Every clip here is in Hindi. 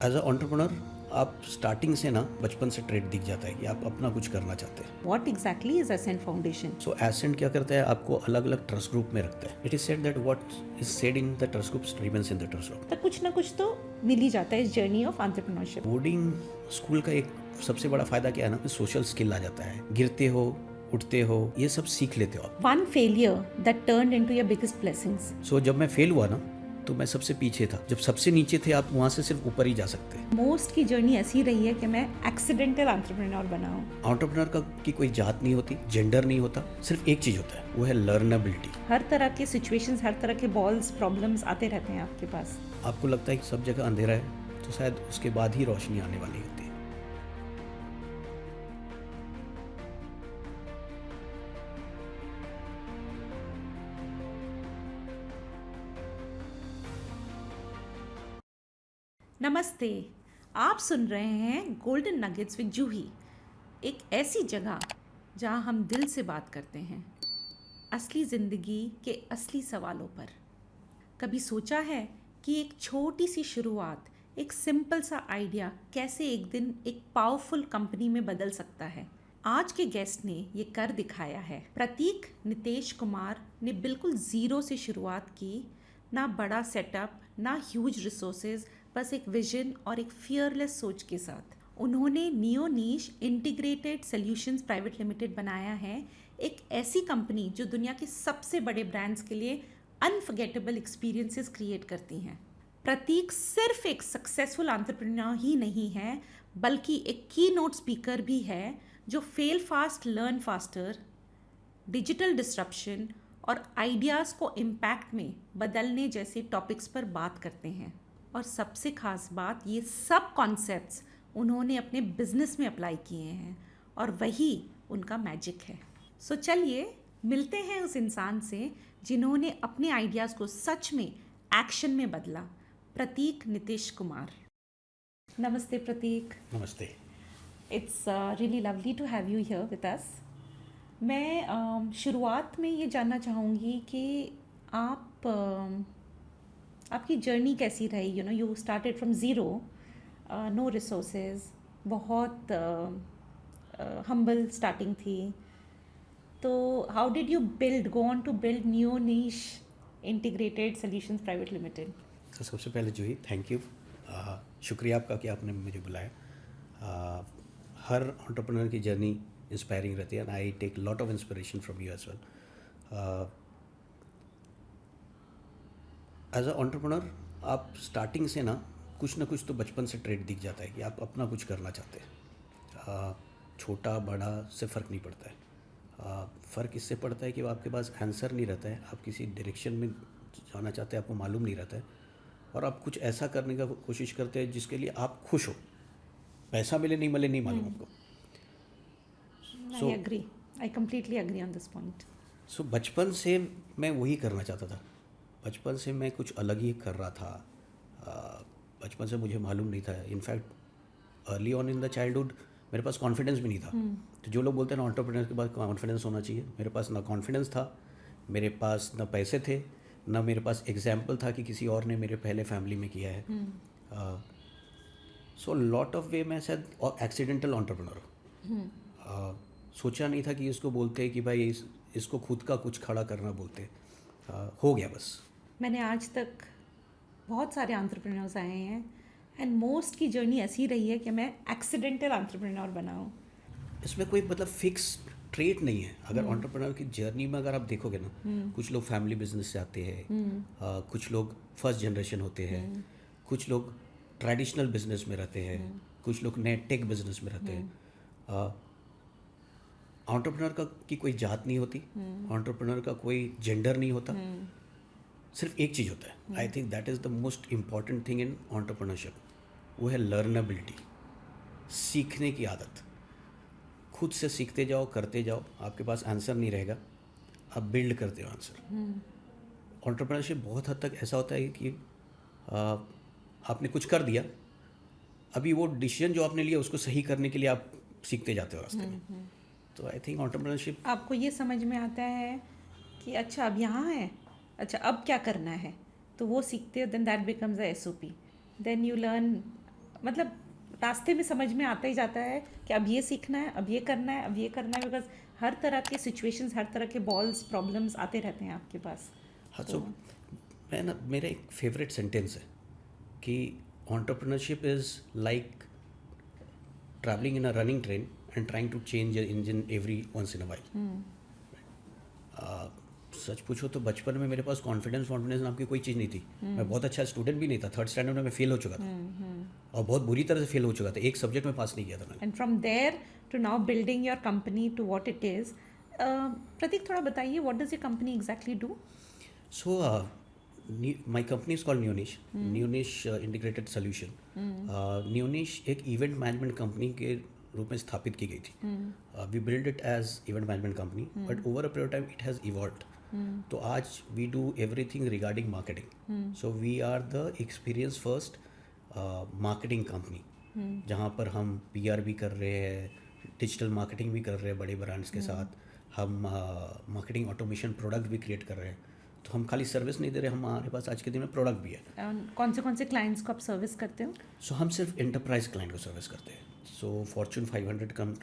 एज अ एंटरप्रेन्योर आप स्टार्टिंग से ना बचपन से ट्रेड दिख जाता है कि आप अपना कुछ करना चाहते हैं। What exactly is Ascent Foundation? So Ascent क्या करता है, आपको अलग अलग ट्रस्ट ग्रुप में रखता है। It is said that what is said in the trust group remains in the trust group. तो कुछ ना कुछ तो मिल ही जाता है इस journey of entrepreneurship. Boarding school का एक सबसे बड़ा फायदा क्या है ना, सोशल स्किल आ जाता है। गिरते हो, उठते हो, ये सब सीख लेते हो आप। One failure that turned into your biggest blessings. सो जब मैं फेल हुआ ना, तो मैं सबसे पीछे था। जब सबसे नीचे थे आप, वहाँ से सिर्फ ऊपर ही जा सकते हैं। मोस्ट की जर्नी ऐसी रही है कि मैं एक्सीडेंटल एंटरप्रेन्योर बना हूँ। एंटरप्रेन्योर का की कोई जात नहीं होती, जेंडर नहीं होता, सिर्फ एक चीज होता है, वो है लर्नेबिलिटी। हर तरह के सिचुएशंस, हर तरह के बॉल्स, प्रॉब्लम्स आते रहते हैं आपके पास। आपको लगता है कि सब जगह अंधेरा है, तो शायद उसके बाद ही रोशनी आने वाली होती है। नमस्ते, आप सुन रहे हैं गोल्डन नगेट्स विद जूही, एक ऐसी जगह जहां हम दिल से बात करते हैं, असली ज़िंदगी के असली सवालों पर। कभी सोचा है कि एक छोटी सी शुरुआत, एक सिंपल सा आइडिया कैसे एक दिन एक पावरफुल कंपनी में बदल सकता है? आज के गेस्ट ने ये कर दिखाया है। प्रतीक नितेश कुमार ने बिल्कुल ज़ीरो से शुरुआत की, ना बड़ा सेटअप, ना ह्यूज रिसोर्सेज, बस एक विजन और एक फियरलेस सोच के साथ उन्होंने नियो नीश इंटीग्रेटेड सॉल्यूशंस प्राइवेट लिमिटेड बनाया है। एक ऐसी कंपनी जो दुनिया के सबसे बड़े ब्रांड्स के लिए अनफॉरगेटेबल एक्सपीरियंसेस क्रिएट करती हैं। प्रतीक सिर्फ एक सक्सेसफुल एंटरप्रेन्योर ही नहीं है, बल्कि एक की नोट स्पीकर भी है जो fail fast learn faster, digital disruption और आइडियाज़ को इम्पैक्ट में बदलने जैसे टॉपिक्स पर बात करते हैं। और सबसे ख़ास बात, ये सब कॉन्सेप्ट्स उन्होंने अपने बिजनेस में अप्लाई किए हैं और वही उनका मैजिक है। सो चलिए मिलते हैं उस इंसान से जिन्होंने अपने आइडियाज़ को सच में एक्शन में बदला। प्रतीक नितेश कुमार। नमस्ते प्रतीक। नमस्ते। It's really lovely to have you here with us. मैं शुरुआत में ये जानना चाहूँगी कि आप आपकी जर्नी कैसी रही? You started from zero, no resources, बहुत हम्बल स्टार्टिंग थी। तो how did you go on to build Neonish integrated solutions private limited? तो सबसे पहले जो ही थैंक यू, शुक्रिया आपका कि आपने मुझे बुलाया। हर एंटरप्रेन्योर की जर्नी इंस्पायरिंग रहती है, and I take lot of inspiration from you as well. As a entrepreneur आप स्टार्टिंग से ना कुछ तो बचपन से ट्रेड दिख जाता है कि आप अपना कुछ करना चाहते हैं। छोटा बड़ा से फ़र्क नहीं पड़ता है। फ़र्क इससे पड़ता है कि आपके पास आंसर नहीं रहता है, आप किसी डायरेक्शन में जाना चाहते हैं, आपको मालूम नहीं रहता है, और आप कुछ ऐसा करने का कोशिश करते हैं जिसके लिए आप खुश हो। पैसा मिले नहीं मिले नहीं मालूम आपको। I agree, I completely agree on this point. So बचपन से मैं वही करना चाहता था। बचपन से मैं कुछ अलग ही कर रहा था। बचपन से मुझे मालूम नहीं था। In fact early on in the childhood मेरे पास कॉन्फिडेंस भी नहीं था। तो जो लोग बोलते हैं ना एंटरप्रेन्योर के पास कॉन्फिडेंस होना चाहिए, मेरे पास ना कॉन्फिडेंस था, मेरे पास ना पैसे थे, ना मेरे पास एग्जाम्पल था कि किसी और ने मेरे पहले फैमिली में किया है। सो लॉट ऑफ वे मैं शायद एक्सीडेंटल एंटरप्रेन्योर। सोचा नहीं था कि इसको बोलते हैं कि भाई इसको खुद का कुछ खड़ा करना बोलते हैं। हो गया बस। मैंने आज तक बहुत सारे एंटरप्रेन्योर्स आए हैं एंड मोस्ट की जर्नी ऐसी रही है कि मैं एक्सीडेंटल एंटरप्रेन्योर बना हूँ। इसमें कोई मतलब फिक्स ट्रेट नहीं है। अगर एंटरप्रेन्योर की जर्नी में अगर आप देखोगे ना, कुछ लोग फैमिली बिजनेस से आते हैं, कुछ लोग फर्स्ट जनरेशन होते हैं, कुछ लोग ट्रेडिशनल बिजनेस में रहते हैं, कुछ लोग नए टेक बिजनेस में रहते हैं। एंटरप्रेन्योर का की कोई जात नहीं होती, एंटरप्रेन्योर का कोई जेंडर नहीं होता, सिर्फ एक चीज़ होता है। I think that is the most important thing in entrepreneurship, वो है लर्नेबिलिटी, सीखने की आदत। खुद से सीखते जाओ, करते जाओ, आपके पास आंसर नहीं रहेगा, आप बिल्ड करते हो आंसर। एंटरप्रेन्योरशिप बहुत हद तक ऐसा होता है कि आपने कुछ कर दिया, अभी वो डिसीजन जो आपने लिया उसको सही करने के लिए आप सीखते जाते हो रास्ते में। तो आई थिंक एंटरप्रेन्योरशिप आपको ये समझ में आता है कि अच्छा अब यहाँ है, अच्छा अब क्या करना है, तो वो सीखते हो, then that becomes a SOP। Then you learn मतलब रास्ते में समझ में आता ही जाता है कि अब ये सीखना है, अब ये करना है, अब ये करना है, बिकॉज हर तरह के सिचुएशंस, हर तरह के बॉल्स, प्रॉब्लम्स आते रहते हैं आपके पास। हाँ, तो मैं ना, मेरा एक फेवरेट सेंटेंस है कि entrepreneurship is like traveling in a running train and trying to change your engine every once in a while. सच पूछो तो बचपन में मेरे पास कॉन्फिडेंस नाम की कोई चीज़ नहीं थी। मैं बहुत अच्छा स्टूडेंट भी नहीं था। 3rd स्टैंडर्ड में मैं फेल हो चुका था और बहुत बुरी तरह से फेल हो चुका था। एक सब्जेक्ट में पास नहीं किया था मैंने। And from there to now building your company to what it is. Prateek, थोड़ा बताइए, what does your company exactly do? So, my company is called Neonish, Neonish Integrated Solution. Neonish एक इवेंट मैनेजमेंट कंपनी के रूप में स्थापित की गई थी। We build it as event management company, but over a period time it has evolved. तो आज we do everything regarding marketing. So we are the experience first marketing company, जहाँ पर हम PR भी कर रहे हैं, डिजिटल मार्केटिंग भी कर रहे हैं बड़े ब्रांड्स के साथ। हम मार्केटिंग ऑटोमेशन प्रोडक्ट भी क्रिएट कर रहे हैं। तो हम खाली सर्विस नहीं दे रहे, हमारे पास आज के दिन में प्रोडक्ट भी है। कौन से क्लाइंट्स को आप सर्विस करते हो? सो हम सिर्फ एंटरप्राइज क्लाइंट को सर्विस करते हैं। So fortune 500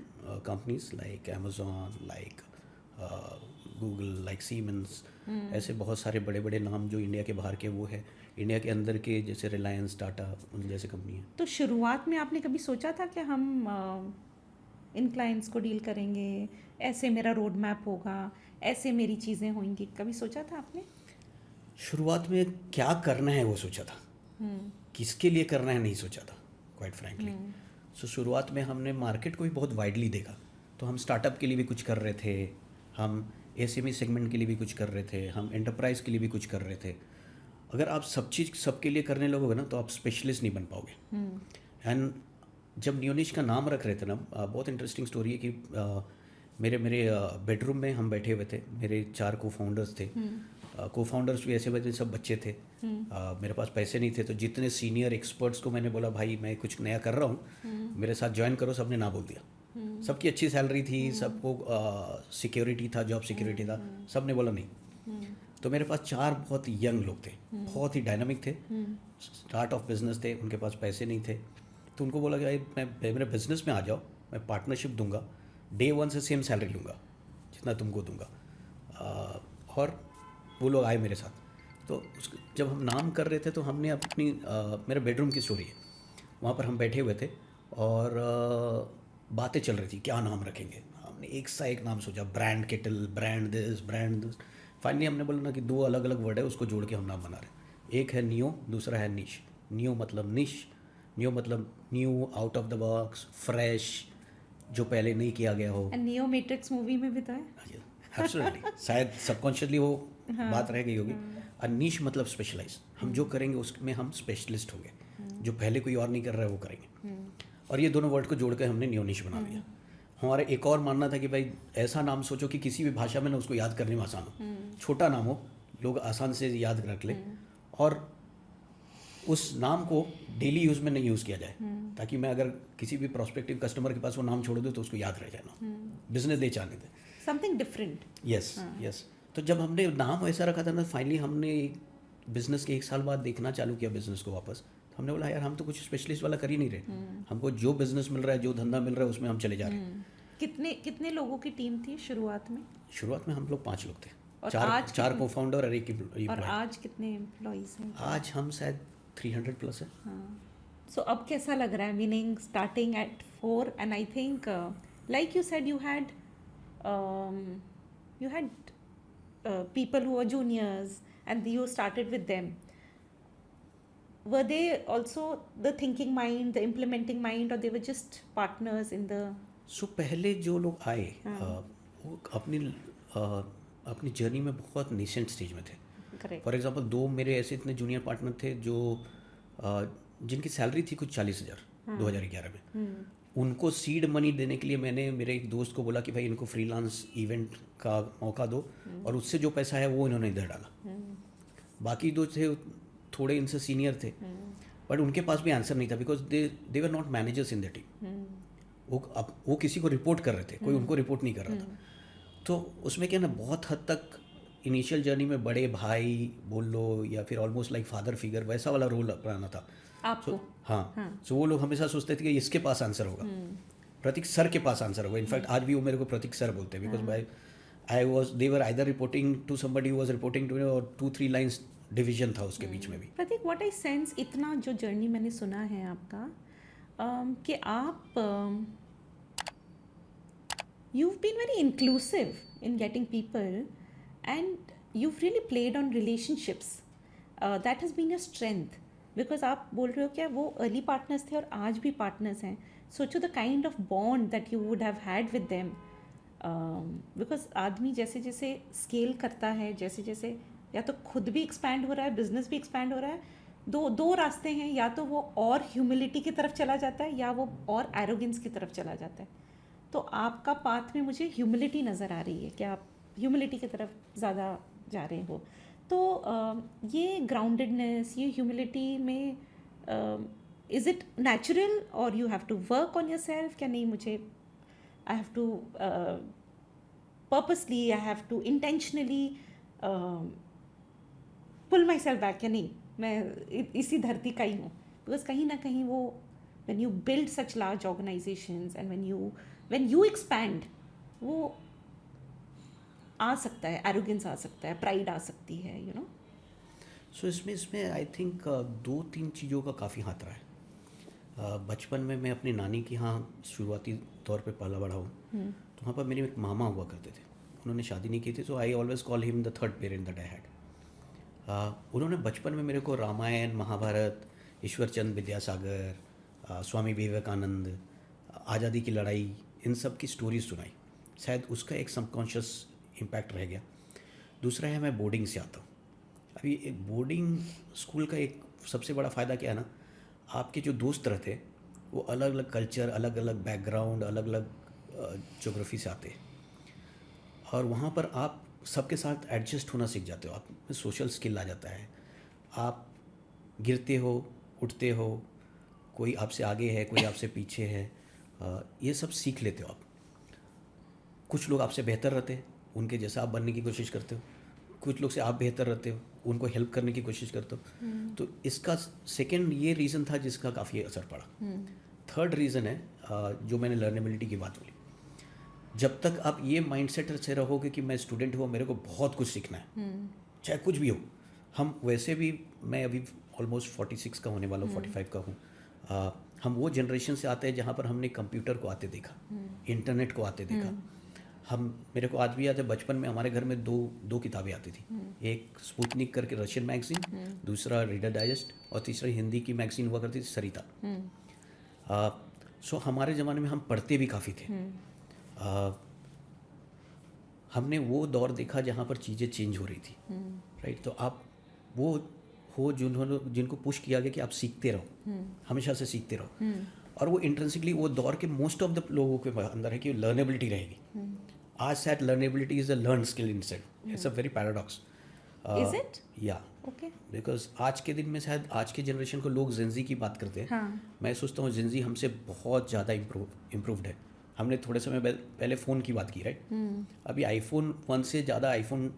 companies like Amazon, like Google, like Siemens, ऐसे बहुत सारे बड़े बड़े नाम जो इंडिया के बाहर के वो है। इंडिया के अंदर के जैसे रिलायंस, टाटा, उन जैसे कंपनी है। तो शुरुआत में आपने कभी सोचा था कि हम इन क्लाइंट्स को डील करेंगे, ऐसे मेरा रोड मैप होगा, ऐसे मेरी चीज़ें होंगी? कभी सोचा था आपने? शुरुआत में क्या करना है वो सोचा था, किसके लिए करना है नहीं सोचा था, क्वाइट फ्रैंकली। सो शुरुआत में हमने मार्केट को भी बहुत वाइडली देखा। तो हम स्टार्टअप के लिए भी कुछ कर रहे थे, हम SME सेगमेंट के लिए भी कुछ कर रहे थे, हम एंटरप्राइज के लिए भी कुछ कर रहे थे। अगर आप सब चीज़ सबके लिए करने लगोगे ना तो आप स्पेशलिस्ट नहीं बन पाओगे। एंड जब न्यूनिश का नाम रख रहे थे ना, बहुत इंटरेस्टिंग स्टोरी है कि मेरे बेडरूम में हम बैठे हुए थे। मेरे 4 को-फाउंडर्स थे। को-फाउंडर्स भी ऐसे बच्चे, सब बच्चे थे। मेरे पास पैसे नहीं थे, तो जितने सीनियर एक्सपर्ट्स को मैंने बोला भाई मैं कुछ नया कर रहा हूँ, मेरे साथ ज्वाइन करो, सबने ना बोल दिया। सबकी अच्छी सैलरी थी, सबको सिक्योरिटी था, जॉब सिक्योरिटी था, सब ने बोला नहीं। तो मेरे पास 4 बहुत यंग लोग थे, बहुत ही डायनामिक थे, स्टार्ट ऑफ बिजनेस थे, उनके पास पैसे नहीं थे। तो उनको बोला कि भाई मैं मेरे बिजनेस में आ जाओ, मैं पार्टनरशिप दूंगा, डे 1 से सेम सैलरी लूँगा जितना तुमको दूंगा। और वो लोग आए मेरे साथ। तो जब हम नाम कर रहे थे तो हमने अपनी मेरे बेडरूम की स्टोरी है, वहाँ पर हम बैठे हुए थे और बातें चल रही थी क्या नाम रखेंगे। हमने एक सा एक नाम सोचा, brand kettle, brand this. Finally हमने बोला ना कि 2 अलग अलग वर्ड है, उसको जोड़ के हम नाम बना रहे हैं। एक है नियो, दूसरा है निश। नियो मतलब निश, नियो मतलब new, out of the box, fresh, जो पहले नहीं किया गया हो। नियो मैट्रिक्स मूवी में भी तो है। एब्सोल्युटली, शायद सबकॉन्शियसली वो बात रह गई होगी। और निश मतलब स्पेशलाइज, हम जो करेंगे उसमें हम स्पेशलिस्ट होंगे, जो पहले कोई और नहीं कर रहा है वो करेंगे। और ये दोनों वर्ड को जोड़ के हमने नियो निश बना दिया। हमारा एक और मानना था कि भाई ऐसा नाम सोचो कि किसी भी भाषा में ना उसको याद करने में आसान हो, छोटा नाम हो, लोग आसान से याद रख ले, और उस नाम को डेली यूज़ में नहीं यूज़ किया जाए, ताकि मैं अगर किसी भी प्रोस्पेक्टिव कस्टमर के पास वो नाम छोड़ दूँ तो उसको याद रह जाए ना, बिजनेस डे चाहने थे, समथिंग डिफरेंट। यस। तो जब हमने नाम ऐसा रखा था ना, फाइनली हमने बिजनेस के 1 साल बाद देखना चालू किया बिजनेस को वापस। हमने बोला यार हम तो कुछ स्पेशलिस्ट वाला कर ही नहीं रहे, हमको जो बिजनेस मिल रहा है, जो धंधा मिल रहा है, उसमें हम चले जा रहे हैं। कितने लोगों की टीम थी शुरुआत में? शुरुआत में हम लोग 5 लोग थे, और 4 को-फाउंडर और 1 और आज कितने एम्प्लॉइज हैं? आज हम शायद 300 प्लस है। सो अब कैसा लग रहा है, meaning starting at 4 and I think like you said you had people who were juniors and you started with them. Were they also the thinking mind, the implementing mind, or they were just partners in the? So पहले जो लोग आए वो अपनी जर्नी में बहुत नेसेंट स्टेज में थे। Correct. फॉर एग्जांपल 2 मेरे ऐसे इतने जूनियर पार्टनर थे जो जिनकी सैलरी थी कुछ 40,000 2011 में। उनको सीड मनी देने के लिए मैंने मेरे एक दोस्त को बोला कि भाई इनको फ्रीलांस इवेंट का मौका दो, और उससे जो पैसा है वो इन्होंने इधर डाला। बाकी 2 थे थोड़े इनसे सीनियर थे, बट उनके पास भी आंसर नहीं था, because they were not managers in the team. वो किसी को रिपोर्ट कर रहे थे, कोई उनको रिपोर्ट नहीं कर रहा था। तो उसमें क्या ना, बहुत हद तक इनिशियल जर्नी में बड़े भाई बोल लो या फिर ऑलमोस्ट लाइक फादर फिगर, वैसा वाला रोल अपनाना था। आपको हाँ, सो वो लोग हमेशा सोचते थे कि इसके पास आंसर होगा, प्रतीक सर के पास आंसर होगा। इनफैक्ट आज भी वो मेरे को प्रतीक सर बोलते हैं, because I was they were either reporting to somebody who was reporting to me, और 2-3 लाइंस डिवीजन था उसके बीच में भी। प्रतीक, व्हाट आई सेंस, इतना जो जर्नी मैंने सुना है आपका, कि आप you've been very inclusive in getting people, and you've really played on relationships. That has been your strength, because आप बोल रहे हो क्या वो early partners थे और आज भी partners हैं. सोचो the kind of bond that you would have had with them. Because आदमी जैसे जैसे स्केल करता है, जैसे जैसे या तो खुद भी एक्सपैंड हो रहा है, बिजनेस भी एक्सपैंड हो रहा है, दो रास्ते हैं, या तो वो और ह्यूमिलिटी की तरफ चला जाता है या वो और एरोगेंस की तरफ चला जाता है. तो आपका पाथ में मुझे ह्यूमिलिटी नज़र आ रही है कि आप ह्यूमिलिटी की तरफ ज़्यादा जा रहे हो. तो ये ग्राउंडेडनेस, ये ह्यूमिलिटी में इज़ इट नेचुरल और you have to work on your self, क्या नहीं मुझे I have to purposely, I have to intentionally pull my self back, या नहीं मैं इसी धरती का ही हूँ. बिकॉज कहीं ना कहीं वो when you build such large organizations and when you expand, वो आ सकता है, arrogance आ सकता है, pride आ सकती है, you know. सो इसमें आई थिंक 2-3 चीज़ों का काफ़ी हाथ रहा है. बचपन में मैं अपनी नानी के यहाँ शुरुआती तौर पे पला बड़ा हूँ. तो वहाँ पर मेरे एक मामा हुआ करते थे, उन्होंने शादी नहीं की थी, so I always call him the third parent that I had. उन्होंने बचपन में मेरे को रामायण, महाभारत, ईश्वरचंद विद्यासागर, स्वामी विवेकानंद, आज़ादी की लड़ाई, इन सब की स्टोरीज सुनाई. शायद उसका एक सबकॉन्शियस इम्पैक्ट रह गया. दूसरा है, मैं बोर्डिंग से आता हूँ. अभी एक बोर्डिंग स्कूल का एक सबसे बड़ा फ़ायदा क्या है ना, आपके जो दोस्त रहते वो अलग अलग कल्चर, अलग अलग बैकग्राउंड, अलग अलग ज्योग्राफी से आते हैं, और वहाँ पर आप सबके साथ एडजस्ट होना सीख जाते हो. आप में सोशल स्किल आ जाता है, आप गिरते हो, उठते हो, कोई आपसे आगे है, कोई आपसे पीछे है, ये सब सीख लेते हो आप. कुछ लोग आपसे बेहतर रहते हैं, उनके जैसा आप बनने की कोशिश करते हो. कुछ लोग से आप बेहतर रहते हो, उनको हेल्प करने की कोशिश करते हो. तो इसका सेकंड ये रीज़न था जिसका काफ़ी असर पड़ा. थर्ड रीज़न है जो मैंने लर्नेबिलिटी की बात बोली. जब तक आप ये माइंडसेट से रहोगे कि मैं स्टूडेंट हूँ, मेरे को बहुत कुछ सीखना है, चाहे कुछ भी हो. हम वैसे भी, मैं अभी ऑलमोस्ट 46 का होने वाला हूँ, 45 का हूँ. हम वो जनरेशन से आते हैं जहाँ पर हमने कंप्यूटर को आते देखा, इंटरनेट को आते देखा. मेरे को आज भी याद है, बचपन में हमारे घर में दो किताबें आती थी. एक स्पुतनिक करके रशियन मैगजीन, दूसरा रीडर डाइजेस्ट, और तीसरा हिंदी की मैगजीन हुआ करती थी, सरिता. सो हमारे ज़माने में हम पढ़ते भी काफ़ी थे. हमने वो दौर देखा जहाँ पर चीज़ें चेंज हो रही थी, राइट. तो आप वो हो जिनको पुश किया गया कि आप सीखते रहो, हमेशा से सीखते रहो. और वो इंट्रिंसिकली वो दौर के मोस्ट ऑफ द लोगों के अंदर है कि लर्नेबिलिटी रहेगी. आज शायद लर्नेबिलिटी is a learn skill instead. It's a very paradox. Is it? या ओके. बिकॉज आज के दिन में शायद आज के जनरेशन को लोग जिंजी की बात करते हैं. मैं सोचता हूँ जिंजी हमसे बहुत ज़्यादा इम्प्रूव्ड है. हमने थोड़े समय पहले फ़ोन की बात की, राइट. अभी iPhone 1 से ज़्यादा iPhone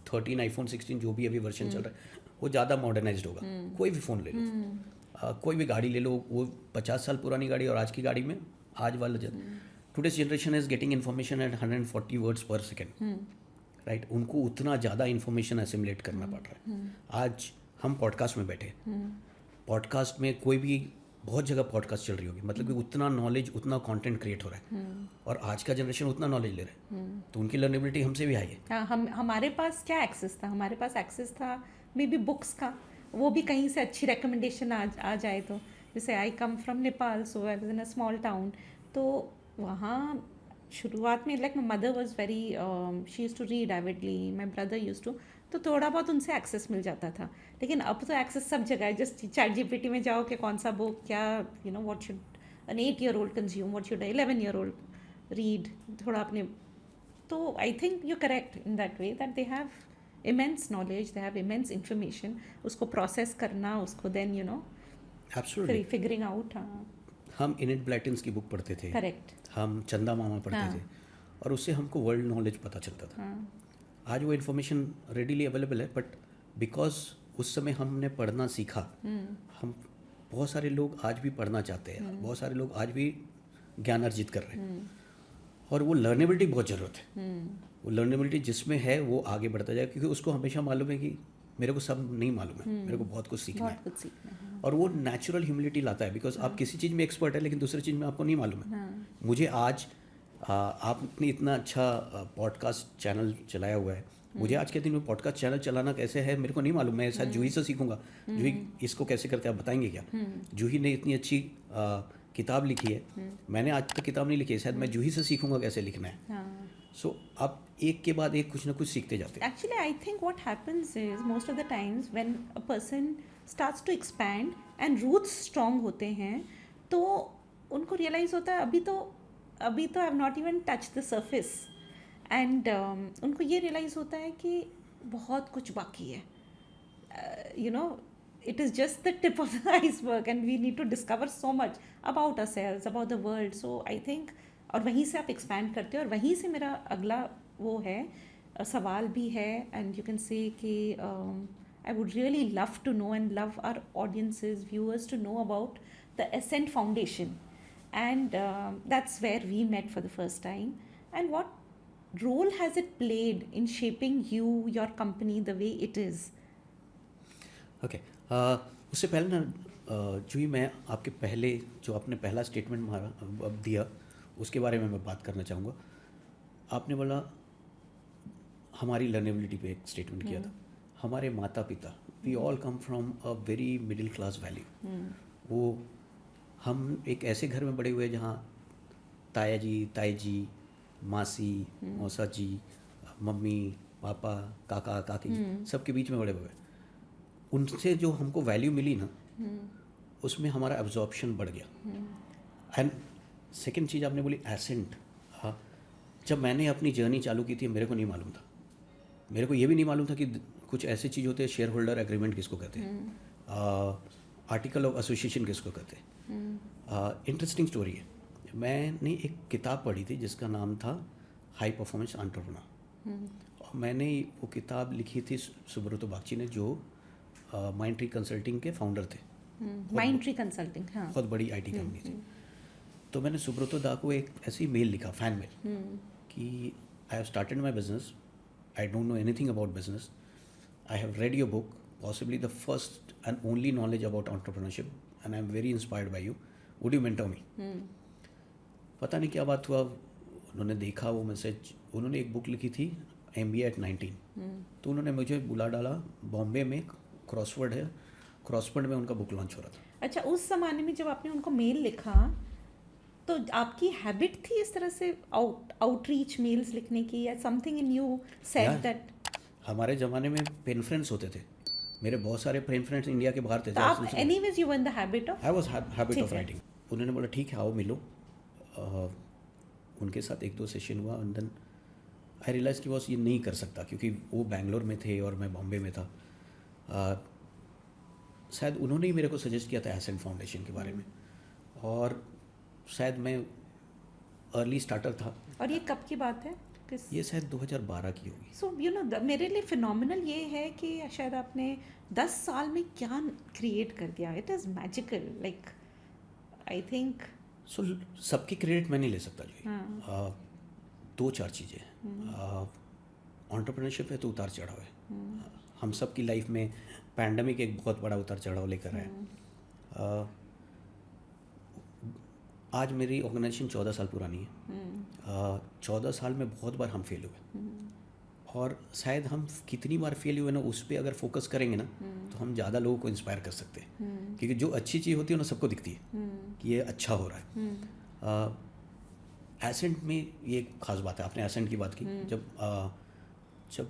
13, iPhone 16 जो भी अभी वर्जन चल रहा है, वो ज़्यादा मॉडर्नाइज्ड होगा. कोई भी फ़ोन ले लो, कोई भी गाड़ी ले लो, वो 50 साल पुरानी गाड़ी और आज की गाड़ी में आज वाला today's generation is getting information at 140 words पर सेकेंड, राइट. उनको उतना ज़्यादा इन्फॉर्मेशन एसिमुलेट करना पड़ रहा है. आज हम पॉडकास्ट में बैठे, पॉडकास्ट में कोई भी बहुत जगह पॉडकास्ट चल रही होगी, मतलब कि उतना नॉलेज, उतना कंटेंट क्रिएट हो रहा है. और आज का जनरेशन उतना नॉलेज ले रहा है, तो उनकी लर्नेबिलिटी हमसे भी हाई है. हाँ, हमारे पास क्या एक्सेस था? हमारे पास एक्सेस था मे बी बुक्स का, वो भी कहीं से अच्छी रिकमेंडेशन आ जाए तो. जैसे I come from Nepal, so I was in a small town. तो वहाँ शुरुआत में like my mother was very, she use to read avidly, my brother use to, तो थोड़ा बहुत उनसे एक्सेस मिल जाता था. लेकिन अब तो एक्सेस सब जगह है. जस्ट ChatGPT में जाओ कि कौन सा बुक, क्या you know what should an 8-year-old consume, what should 11-year-old read, थोड़ा अपने. तो I think you correct in that way that they have immense knowledge, they have immense information. उसको प्रोसेस करना, उसको then you know absolutely figuring out. हम इनेट ब्लैटन्स की बुक पढ़ते थे, करेक्ट. हम चंदा मामा पढ़ते थे, और उससे हमको वर्ल्ड नॉलेज पता चलता था. आज वो इन्फॉर्मेशन रेडीली अवेलेबल है, बट बिकॉज उस समय हमने पढ़ना सीखा, हम बहुत सारे लोग आज भी पढ़ना चाहते हैं, बहुत सारे लोग आज भी ज्ञान अर्जित कर रहे हैं, और वो लर्नेबिलिटी बहुत ज़रूरत है। वो लर्नेबिलिटी जिसमें है वो आगे बढ़ता जाए, क्योंकि उसको हमेशा मालूम है कि मेरे को सब नहीं मालूम है, मेरे को बहुत कुछ सीखना बहुत है, कुछ सीखना है। और वो नेचुरल ह्यूमिलिटी लाता है। बिकॉज आप किसी चीज़ में एक्सपर्ट है लेकिन दूसरी चीज़ में आपको नहीं मालूम है। मुझे आज आपने इतना अच्छा पॉडकास्ट चैनल चलाया हुआ है, मुझे आज के दिन में पॉडकास्ट चैनल चलाना कैसे है मेरे को नहीं मालूम। मैं शायद जूही से सीखूंगा, जूही इसको कैसे करते हैं आप बताएंगे क्या? जूही ने इतनी अच्छी किताब लिखी है, मैंने आज तक किताब नहीं लिखी है, शायद मैं जूही से सीखूंगा कैसे लिखना है। सो आप एक के बाद एक कुछ ना कुछ सीखते जाते हैं। Actually, I think what happens is most of the times when a person starts to expand and roots strong होते हैं, तो उनको realize होता है अभी तो I have not even touched the surface, and उनको ये realize होता है कि बहुत कुछ बाकी है. You know, it is just the tip of the iceberg and we need to discover so much about ourselves, about the world. So I think, और वहीं से आप expand करते हो, और वहीं से मेरा अगला वो है सवाल भी है, and you can say कि I would really love to know and love our audiences, viewers to know about the Ascent Foundation, and that's where we met for the first time. And what role has it played in shaping you, your company, the way it is? Okay, उससे पहले ना जूही, मैं आपके पहले जो आपने पहला स्टेटमेंट मारा दिया उसके बारे में मैं बात करना चाहूँगा। आपने बोला हमारी लर्नेबिलिटी पे एक स्टेटमेंट किया था। हमारे माता पिता, we all come from a very middle class value. वो हम एक ऐसे घर में बड़े हुए जहाँ ताया जी, ताई जी, मासी, मौसा जी, मम्मी, पापा, काका, काकी, सबके बीच में बड़े हुए। उनसे जो हमको वैल्यू मिली ना, उसमें हमारा एब्जॉर्प्शन बढ़ गया। एंड सेकंड चीज़ आपने बोली एसेंट। हाँ, जब मैंने अपनी जर्नी चालू की थी मेरे को नहीं मालूम था, मेरे को ये भी नहीं मालूम था कि कुछ ऐसी चीज़ होती है, शेयर होल्डर एग्रीमेंट किसको कहते हैं, आर्टिकल ऑफ एसोसिएशन किसको कहते हैं। इंटरेस्टिंग स्टोरी है, मैंने एक किताब पढ़ी थी जिसका नाम था हाई परफॉर्मेंस एंटरप्रेन्योर, और मैंने वो किताब लिखी थी सुब्रतो बागची ने, जो माइंड ट्री कंसल्टिंग के फाउंडर थे। माइंड ट्री कंसल्टिंग, हाँ, बहुत बड़ी आईटी कंपनी थी। तो मैंने सुब्रतो दा को एक ऐसी मेल लिखा, फैन मेल, कि I have started my business, I don't know anything about business, I have read your book, possibly the first and only knowledge about entrepreneurship, and I am very inspired by you, would you mentor me. पता नहीं क्या बात हुआ, उन्होंने देखा वो मैसेज, उन्होंने एक बुक लिखी थी MBA at 19, तो उन्होंने मुझे बुला डाला बॉम्बे में, क्रॉसवर्ड है, क्रॉसवर्ड में उनका बुक लॉन्च हो रहा था। अच्छा, उस ज़माने में जब आपने उनको मेल लिखा तो आपकी हैबिट थी इस तरह से आउटरीच मेल्स लिखने की, या something in you said that? हमारे ज़माने में पेन फ्रेंड्स होते थे, मेरे बहुत सारे पेन फ्रेंड्स इंडिया के बाहर थे। तो आप anyways you were in the habit of? I was habit of writing. उन्होंने बोला ठीक है आओ मिलो, उनके साथ 1-2 सेशन हुआ, एंड देन आई रियलाइज़ कि बॉस ये नहीं कर सकता, क्योंकि वो बैंगलोर में थे और मैं बॉम्बे में था। शायद उन्होंने ही मेरे को सजेस्ट किया था एसेंट फाउंडेशन के बारे में, और शायद मैं अर्ली स्टार्टर था। और ये कब की बात है? ये शायद 2012 की होगी। सो यू नो, मेरे लिए फिनोमिनल ये है कि शायद आपने 10 साल में क्या क्रिएट कर दिया। It is magical, like I think. So सबकी क्रेडिट मैं नहीं ले सकता जी। 2-4 चीज़ें हैं। एंटरप्रेन्योरशिप है तो उतार चढ़ाव है, हम सब की लाइफ में पैंडमिक एक बहुत बड़ा उतार चढ़ाव लेकर आया। आज मेरी ऑर्गेनाइजेशन 14 साल पुरानी है। 14 साल में बहुत बार हम फेल हुए, और शायद हम कितनी बार फेल हुए ना, उस पर अगर फोकस करेंगे ना तो हम ज़्यादा लोगों को इंस्पायर कर सकते हैं, क्योंकि जो अच्छी चीज़ होती है ना सबको दिखती है कि ये अच्छा हो रहा है। एसेंट में ये एक खास बात है, आपने एसेंट की बात की। जब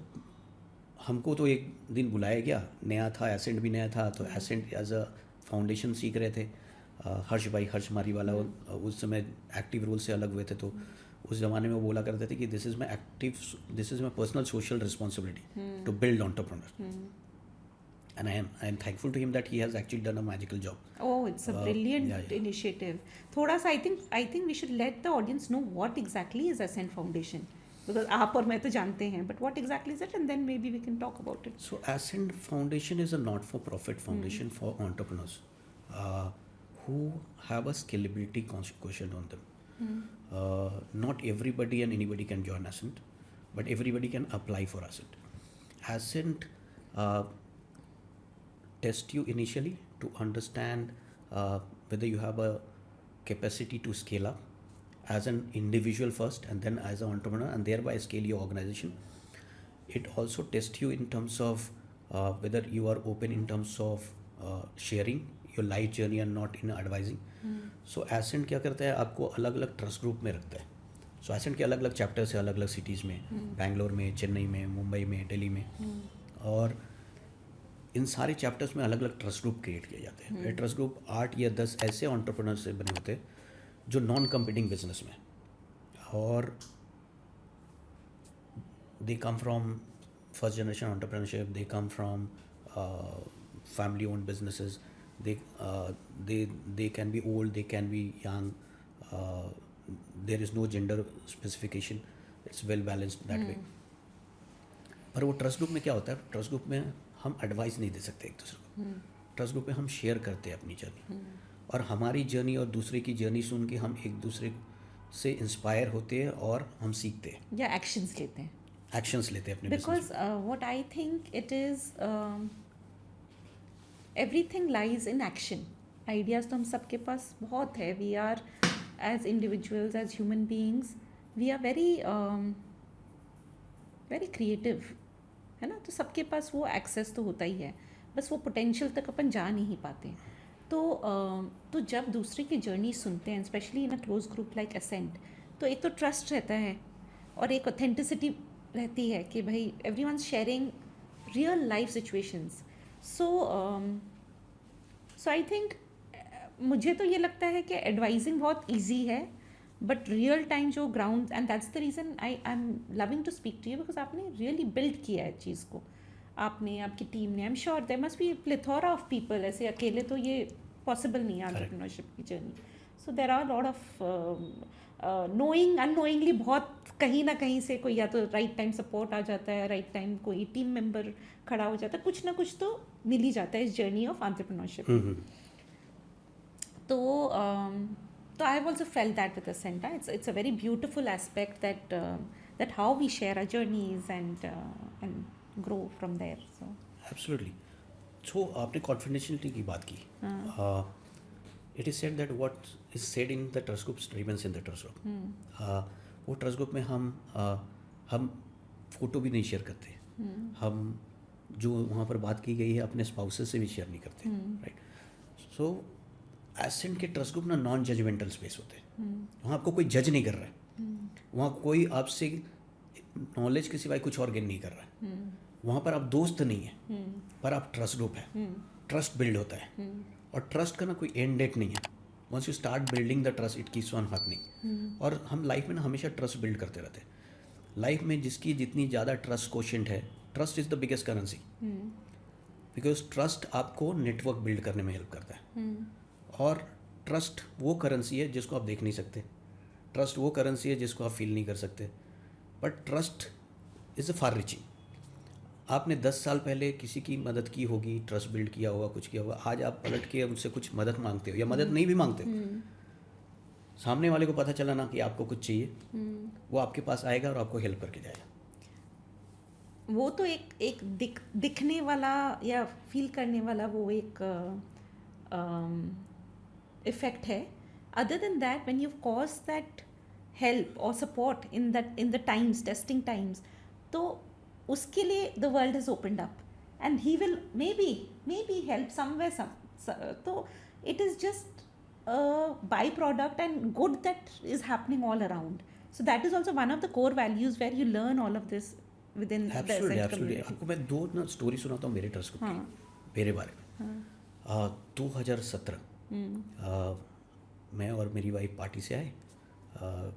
हमको तो एक दिन बुलाया गया, नया था, एसेंट भी नया था, तो एसेंट एज अ फाउंडेशन सीख रहे थे। हर्ष मारीवाला उस समय एक्टिव रोल से अलग हुए थे, तो उस ज़माने में वो बोला करते थे कि this is my personal social responsibility to build entrepreneur, and I am thankful to him that he has actually done a magical job. Oh, it's a brilliant initiative. थोड़ा सा I think we should let the audience know what exactly is Ascent Foundation, because आप और मैं तो जानते हैं, but what exactly is it, and then maybe we can talk about it. So Ascent Foundation is a not-for-profit foundation for entrepreneurs. who have a scalability quotient on them. Not everybody and anybody can join Ascent, but everybody can apply for Ascent. Ascent test you initially to understand whether you have a capacity to scale up as an individual first and then as an entrepreneur, and thereby scale your organization. It also tests you in terms of whether you are open in terms of sharing your life journey and not in advising. So Ascent क्या करता है, आपको अलग अलग ट्रस्ट ग्रुप में रखता है. सो Ascent के अलग अलग चैप्टर्स है अलग अलग सिटीज़ में, बैंगलोर में, चेन्नई में, मुंबई में, दिल्ली में, और इन सारे चैप्टर्स में अलग अलग ट्रस्ट ग्रुप क्रिएट किए जाते हैं. ये ट्रस्ट ग्रुप 8 या 10 ऐसे एंटरप्रेन्योर से बने होते हैं जो नॉन कम्पीटिंग बिजनेस में, और they come from first generation entrepreneurship, they come from family owned businesses, they can be old, they can be young, there is no gender specification, it's well balanced that way. पर वो ट्रस्ट ग्रुप में क्या होता है, ट्रस्ट ग्रुप में हम एडवाइस नहीं दे सकते एक दूसरे को. ट्रस्ट ग्रुप में हम शेयर करते हैं अपनी जर्नी, और हमारी जर्नी और दूसरे की जर्नी सुन के हम एक दूसरे से इंस्पायर होते हैं और हम सीखते हैं या एक्शंस लेते हैं. एक्शंस लेते हैं अपने because what I think it is everything lies in action. Ideas तो हम सबके पास बहुत है. We are as individuals, as human beings, we are very very creative, है ना. तो सबके पास वो एक्सेस तो होता ही है, बस वो पोटेंशियल तक अपन जा नहीं पाते. तो जब दूसरे की जर्नी सुनते हैं, specially in a close group like Ascent, तो एक तो ट्रस्ट रहता है और एक ऑथेंटिसिटी रहती है कि भाई everyone sharing real life situations. So I think मुझे तो ये लगता है कि एडवाइजिंग बहुत ईजी है, बट रियल टाइम जो ground, and that's the reason I am loving to speak to you, because आपने रियली बिल्ड किया है चीज़ को, आपने, आपकी टीम ने. I am sure there must be plethora of people. ऐसे अकेले तो ये पॉसिबल नहीं है एंटरप्रेन्योरशिप की journey. So there are lot of knowing unknowingly, बहुत कहीं ना कहीं से कोई या तो राइट टाइम सपोर्ट आ जाता है, राइट टाइम कोई टीम मेंबर खड़ा हो जाता है, कुछ ना कुछ तो मिल ही जाता है इस जर्नी ऑफ एंटरप्रेन्योरशिप. तो I have also felt that with Ascent. It's a very beautiful aspect that how we share our journeys and grow from there. So absolutely. So आपने कॉन्फिडेंशियलिटी की बात की. It is said that what is said in the trust group remains in the trust group. वो ट्रस्ट ग्रुप में हम फोटो भी नहीं शेयर करते. हम जो वहाँ पर बात की गई है अपने स्पाउसेस से भी शेयर नहीं करते. राइट. सो एसेंट के ट्रस्ट ग्रुप ना नॉन जजमेंटल स्पेस होते हैं. वहाँ आपको कोई जज नहीं कर रहा है. वहाँ कोई आपसे नॉलेज के सिवाय कुछ और गेन नहीं कर रहा है. वहाँ पर आप दोस्त नहीं है, पर आप ट्रस्ट ग्रुप है. ट्रस्ट बिल्ड होता है, और ट्रस्ट का ना कोई एंड डेट नहीं है. Once you start building the trust, it keeps on happening. और हम लाइफ में ना हमेशा ट्रस्ट बिल्ड करते रहते हैं. लाइफ में जिसकी जितनी ज़्यादा ट्रस्ट कोशेंट है, trust is the biggest currency, because trust आपको नेटवर्क बिल्ड करने में हेल्प करता है. और ट्रस्ट वो करेंसी है जिसको आप देख नहीं सकते. ट्रस्ट वो करेंसी है जिसको आप फील नहीं कर सकते. But trust is a far reaching. आपने 10 साल पहले किसी की मदद की होगी, ट्रस्ट बिल्ड किया होगा, कुछ किया होगा. आज आप पलट के उनसे कुछ मदद मांगते हो या मदद नहीं भी मांगते हो, सामने वाले को पता चला ना कि आपको कुछ चाहिए, वो आपके पास आएगा और आपको हेल्प करके जाएगा. वो तो एक दिखने वाला या फील करने वाला वो एक इफेक्ट है. Other than that, when you cause that help और support in the times, testing times, तो उसके लिए the world has opened up and he will maybe help somewhere. तो it is just by product and good that is happening all around. So that is also one of the core values where you learn all of this within the Ascent community. आपको मैं 2 ना स्टोरी सुनाता हूँ मेरे ट्रस्ट ग्रुप की, मेरे बारे में. 2017 मैं और मेरी वाइफ पार्टी से आए.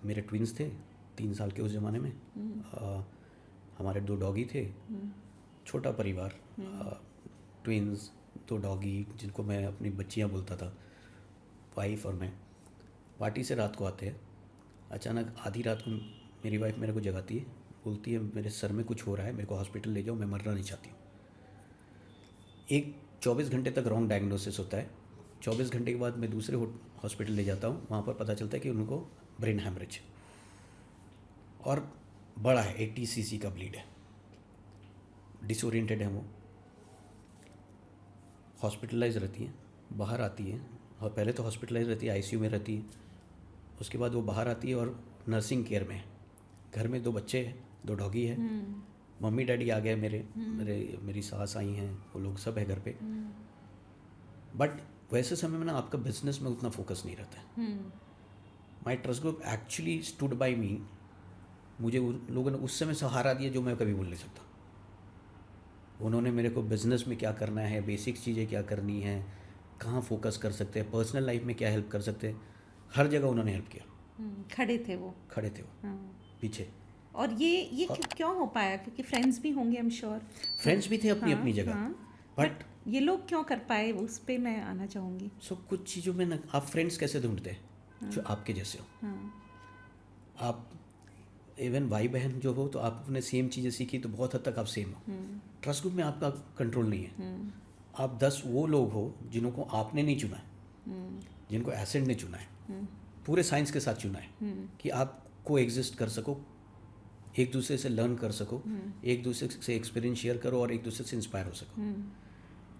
मेरे ट्विन्स थे 3 साल के उस ज़माने में. हमारे 2 डॉगी थे. छोटा परिवार, ट्विन्स, 2 डॉगी जिनको मैं अपनी बच्चियां बोलता था, वाइफ और मैं. पार्टी से रात को आते हैं. अचानक आधी रात को मेरी वाइफ मेरे को जगाती है, बोलती है मेरे सर में कुछ हो रहा है, मेरे को हॉस्पिटल ले जाओ, मैं मरना नहीं चाहती हूँ. एक 24 घंटे तक रॉन्ग डायग्नोसिस होता है. 24 घंटे के बाद मैं दूसरे हॉस्पिटल ले जाता हूँ, वहाँ पर पता चलता है कि उनको ब्रेन हैमरेज और बड़ा है, 80 cc का ब्लीड है, डिसोरिएंटेड है वो, हॉस्पिटलाइज रहती है, बाहर आती है, और पहले तो हॉस्पिटलाइज रहती है, आईसीयू में रहती है, उसके बाद वो बाहर आती है और नर्सिंग केयर में है। घर में 2 बच्चे हैं, 2 डॉगी है, मम्मी डैडी आ गए मेरी सास आई हैं, वो लोग सब है घर पे। बट वैसे समय में ना आपका बिजनेस में उतना फोकस नहीं रहता है। My trust group actually stood by me, मुझे उन लोगों ने उस समय सहारा दिया जो मैं कभी भूल नहीं सकता। उन्होंने मेरे को बिजनेस में क्या करना है, बेसिक चीज़ें क्या करनी है, कहाँ फोकस कर सकते हैं, पर्सनल लाइफ में क्या हेल्प कर सकते हैं, हर जगह उन्होंने हेल्प किया। खड़े थे वो पीछे। और ये क्यों हो पाया? क्योंकि फ्रेंड्स भी होंगे, आई एम श्योर। फ्रेंड्स भी थे अपनी अपनी जगह, बट ये लोग क्यों कर पाए, उस पे मैं आना चाहूँगी। कुछ चीज़ों में ना आप फ्रेंड्स कैसे ढूंढते हैं जो आपके जैसे हो। आप इवन भाई बहन जो हो तो आपने सेम चीज़ें सीखी तो बहुत हद तक आप सेम हो। ट्रस्ट ग्रुप में आपका कंट्रोल नहीं है। आप 10 वो लोग हो जिनको आपने नहीं चुना है, जिनको एसेंट ने चुना है, पूरे साइंस के साथ चुना है कि आप को एग्जिस्ट कर सको, एक दूसरे से लर्न कर सको, एक दूसरे से एक्सपीरियंस शेयर करो और एक दूसरे से इंस्पायर हो सको।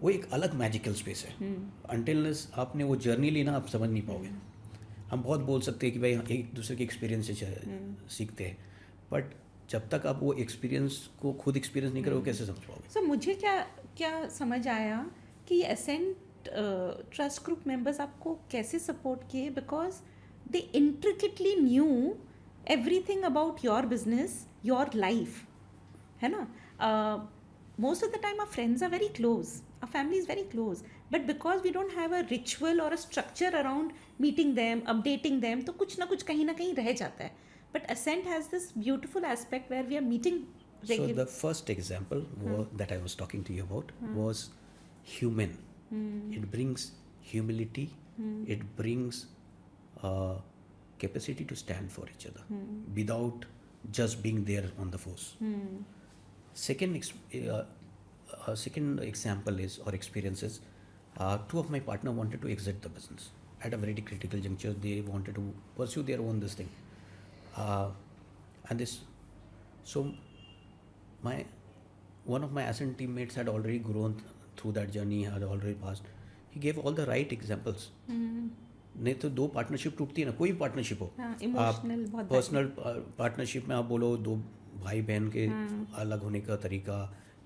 वो एक अलग मैजिकल स्पेस है। अनटिलनेस आपने वो जर्नी ली ना, आप समझ नहीं पाओगे। हम बहुत बोल सकते हैं कि भाई एक दूसरे के एक्सपीरियंस से सीखते हैं, बट जब तक आप वो एक्सपीरियंस को खुद एक्सपीरियंस नहीं करोगे कैसे समझ पाओगे। सो मुझे क्या समझ आया कि एसेंट ट्रस्ट ग्रुप मेंबर्स आपको कैसे सपोर्ट किए, because they intricately knew everything about your business, your life, है ना। Most of the time our friends are very close, our family is very close, but because we don't have a ritual और a structure around meeting them, updating them, तो कुछ ना कुछ कहीं ना कहीं रह जाता है। But Ascent has this beautiful aspect where we are meeting So the first example that I was talking to you about was human. It brings humility. It brings capacity to stand for each other without just being there on the force. Second example is or experience is 2 of my partner wanted to exit the business at a very critical juncture. They wanted to pursue their own this thing. And this, so one of my Ascent teammates had already grown through that journey, had already passed. He gave all the right examples. नहीं तो 2 पार्टनरशिप टूटती है ना, कोई भी पार्टनरशिप हो, इमोशनल बहुत पर्सनल पार्टनरशिप में आप बोलो 2 भाई बहन के अलग होने का तरीका,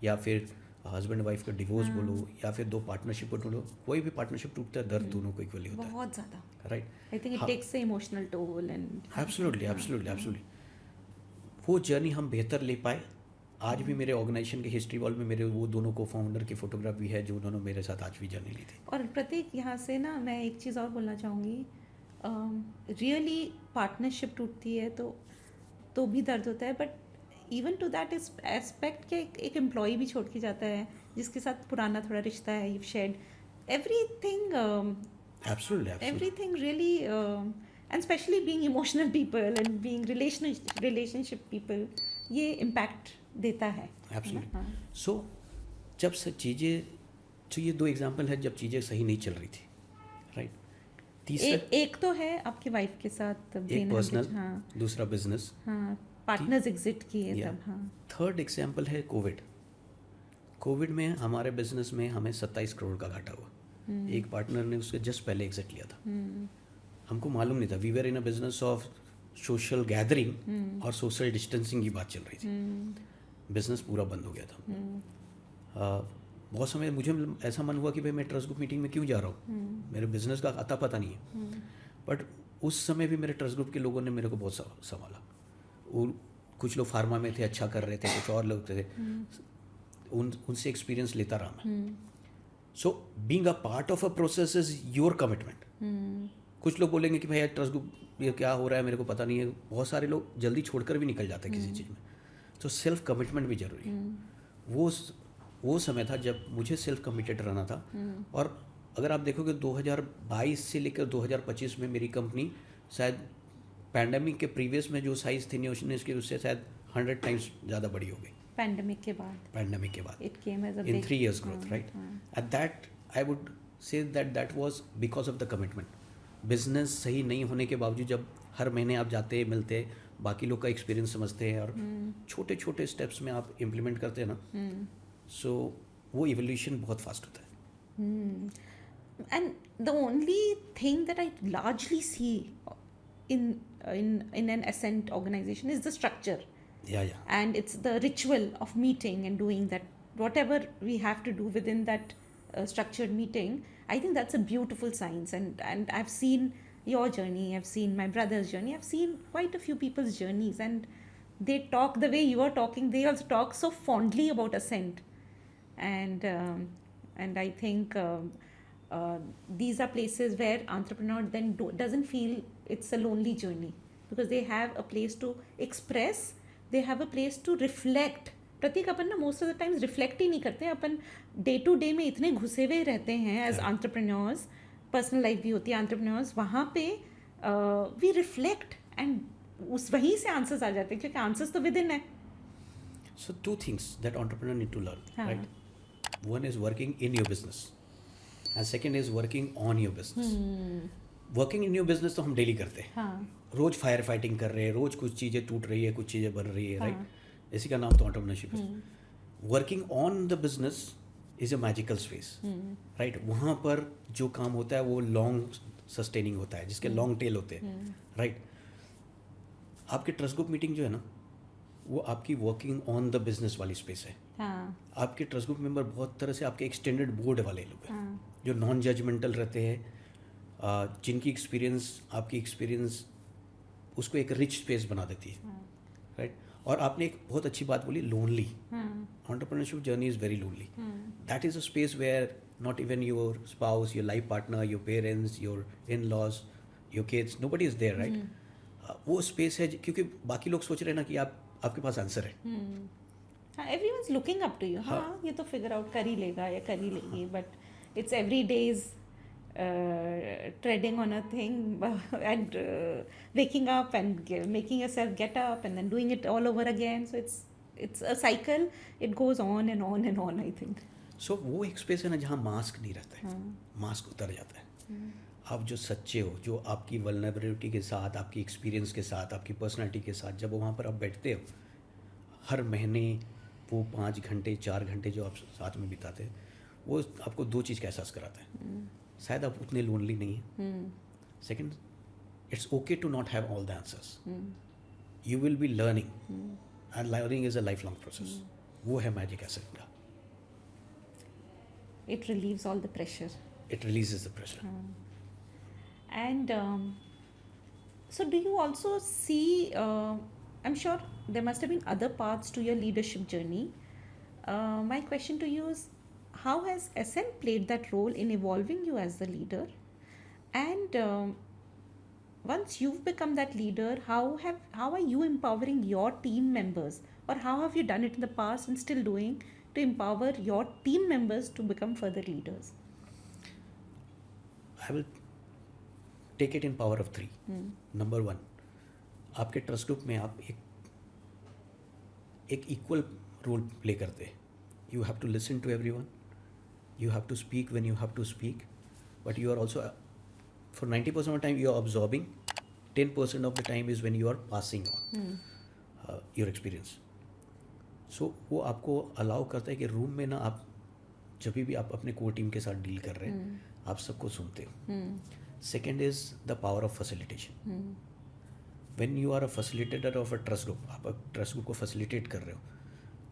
या फिर हस्बैंड वाइफ का डिवोर्स बोलो, या फिर 2 पार्टनरशिप को ढूंढो, कोई भी पार्टनरशिप टूटता है, दर्द दोनों को इक्वली होता है, बहुत ज़्यादा, right. I think it takes a emotional toll and absolutely वो जर्नी हम बेहतर ले पाए। आज भी मेरे ऑर्गेनाइजेशन के हिस्ट्री वॉल में मेरे वो दोनों को फाउंडर की फोटोग्राफ भी है जो उन्होंने मेरे साथ आज भी जर्नी ली थी। और प्रतीक, यहाँ से ना मैं एक चीज़ और बोलना चाहूँगी, रियली पार्टनरशिप टूटती है तो भी दर्द होता है, बट इवन टू दैट इस एस्पेक्ट के एक एम्प्लॉय भी छोड़ के जाता है जिसके साथ पुराना थोड़ा रिश्ता है, you shared everything, everything really, and specially being emotional people and being relationship people, ये इम्पैक्ट देता है। एब्सोल्युटली। सो जब से चीज़ें, तो ये 2 एग्जांपल है जब चीज़ें सही नहीं चल रही थी, राइट। तीसरा एक तो है आपकी वाइफ के साथ, एक पर्सनल, दूसरा बिजनेस, पार्टनर्स एग्जिट किए तब। थर्ड एग्जांपल है कोविड में हमारे बिजनेस में हमें 27 करोड़ का घाटा हुआ। एक पार्टनर ने उसके जस्ट पहले एग्जिट लिया था, हमको मालूम नहीं था। We were in a business of social gathering और सोशल डिस्टेंसिंग की बात चल रही थी, बिजनेस पूरा बंद हो गया था। बहुत समय मुझे ऐसा मन हुआ कि भाई मैं ट्रस्ट ग्रुप मीटिंग में क्यों जा रहा हूँ, मेरे बिजनेस का अता पता नहीं है। बट उस समय भी मेरे ट्रस्ट ग्रुप के लोगों ने मेरे को बहुत संभाला। कुछ लोग फार्मा में थे, अच्छा कर रहे थे, कुछ और लोग थे, उनसे एक्सपीरियंस लेता रहा मैं। So being a part of a process is your commitment. कुछ लोग बोलेंगे कि भाई ट्रस्ट ग्रुप ये क्या हो रहा है मेरे को पता नहीं है, बहुत सारे लोग जल्दी छोड़कर भी निकल जाते हैं किसी चीज़ में। तो सेल्फ कमिटमेंट भी जरूरी है। वो समय था जब मुझे सेल्फ कमिटेड रहना था। और अगर आप देखोगे 2022 से लेकर 2025 में मेरी कंपनी शायद पैंडेमिक के प्रीवियस में जो साइज थी न्यूज़ की उससे शायद 100 टाइम्स ज़्यादा बड़ी हो गई। पैंडेमिक के बाद it came as a in 3 years growth, right? At that, I would say that was because of the commitment. Business सही नहीं होने के बावजूद जब हर महीने आप जाते मिलते, बाकी लोग का एक्सपीरियंस समझते हैं और छोटे छोटे स्टेप्स में आप इम्प्लीमेंट करते हैं ना, सो वो इवोल्यूशन बहुत फास्ट होता है. And the only thing that I largely see in an Ascent organization is the structure, या and it's the ritual of meeting and doing that, whatever we have to do within that structured meeting. I think that's a beautiful science, and I've seen your journey, I've seen my brother's journey, I've seen quite a few people's journeys, and they talk the way you are talking. They also talk so fondly about Ascent, and I think these are places where entrepreneur then doesn't feel it's a lonely journey, because they have a place to express, they have a place to reflect. Prateek, अपन ना most of the times reflect ही नहीं करते. अपन डे टू डे में इतने घुसे हुए रहते हैं एज एंटरप्रेन्योर्स. पर्सनल लाइफ भी होती है एंटरप्रेन्योर्स, वहाँ पे वी रिफ्लेक्ट एंड उस वहीं से आंसर्स आ जाते हैं, क्योंकि आंसर्स तो विद इन है. So two things that entrepreneur need to learn, हाँ. right? One is working in your business, and second is working on your business. Working in your business तो हम डेली करते हैं. हाँ. रोज फायर फाइटिंग कर रहे हैं, रोज कुछ चीज़ें टूट रही है, कुछ चीज़ें बन रही है, राइट? इसी का नाम तो एंटरप्रेन्योरशिप है. Working on the business is a magical space, right? वहाँ पर जो काम होता है वो लॉन्ग सस्टेनिंग होता है, जिसके लॉन्ग टेल होते हैं, राइट? आपके ट्रस्ट ग्रुप मीटिंग जो है ना, वो आपकी वर्किंग ऑन द बिजनेस वाली स्पेस है. हाँ. आपके ट्रस्ट ग्रुप मेंबर बहुत तरह से आपके एक्सटेंडेड बोर्ड वाले लोग हैं, हाँ. जो नॉन जजमेंटल रहते हैं, जिनकी एक्सपीरियंस आपकी एक्सपीरियंस उसको एक रिच स्पेस बना देती है, राइट? और आपने एक बहुत अच्छी बात बोली, lonely. Entrepreneurship journey is very lonely. That is a space where not even your spouse, your life partner, your parents, your in laws, your kids, nobody is there, right? वो स्पेस है क्योंकि बाकी लोग सोच रहे हैं ना कि आपके पास आंसर है. Everyone's looking up to you. हाँ, ये तो फिगर आउट कर ही लेगा या कर ही लेगी, but it's every days treading on a thing and waking up and making yourself get up and then doing it all over again. So it's a cycle. It goes on and on and on, I think. सो वो एक स्पेस है ना जहाँ मास्क नहीं रहता है, मास्क उतर जाता है. आप जो सच्चे हो, जो आपकी वल्नरेबिलिटी के साथ, आपकी एक्सपीरियंस के साथ, आपकी पर्सनालिटी के साथ, जब वहाँ पर आप बैठते हो, हर महीने वो 5 घंटे 4 घंटे जो आप साथ में बिताते हैं, वो आपको 2 चीज़ का एहसास कराता है. शायद आप उतने लोनली नहीं हैं. Second, it's okay to not have all the answers. You will be learning, and learning is a life long process. वो है मैजिक एसेट का. It relieves all the pressure. It releases the pressure. And so do you also see, I'm sure there must have been other paths to your leadership journey. My question to you is, how has Ascent played that role in evolving you as the leader? And once you've become that leader, how are you empowering your team members, or how have you done it in the past and still doing to empower your team members to become further leaders? I will take it in power of 3. Number 1, आपके ट्रस्ट ग्रुप में आप एक इक्वल रोल प्ले करते हैं. You have to listen to everyone. You have to speak when you have to speak, but you are also, for 90% of the time you are absorbing. 10% of the time is when you are passing on your experience. So वो आपको अलाउ करता है कि रूम में ना आप जब भी आप अपने कोर टीम के साथ डील कर रहे हैं, आप सबको सुनते हो. Second is the power of facilitation. When you are a facilitator of a trust group, आप ट्रस्ट ग्रुप को फैसिलिटेट कर रहे हो,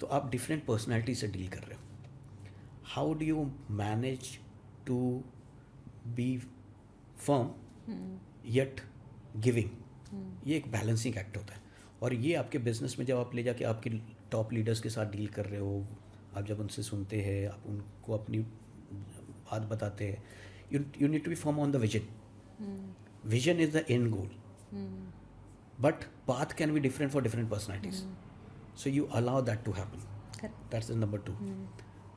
तो आप डिफरेंट पर्सनैलिटी से डील कर रहे हो. How do you manage to be firm yet giving? ये एक बैलेंसिंग एक्ट होता है. और ये आपके बिजनेस में जब आप ले जाके आपके टॉप लीडर्स के साथ डील कर रहे हो, आप जब उनसे सुनते हैं, आप उनको अपनी बात बताते हैं, you need to be firm on the vision. Vision is the end goal. But path can be different for different personalities. So you allow that to happen. Correct. That's the number 2.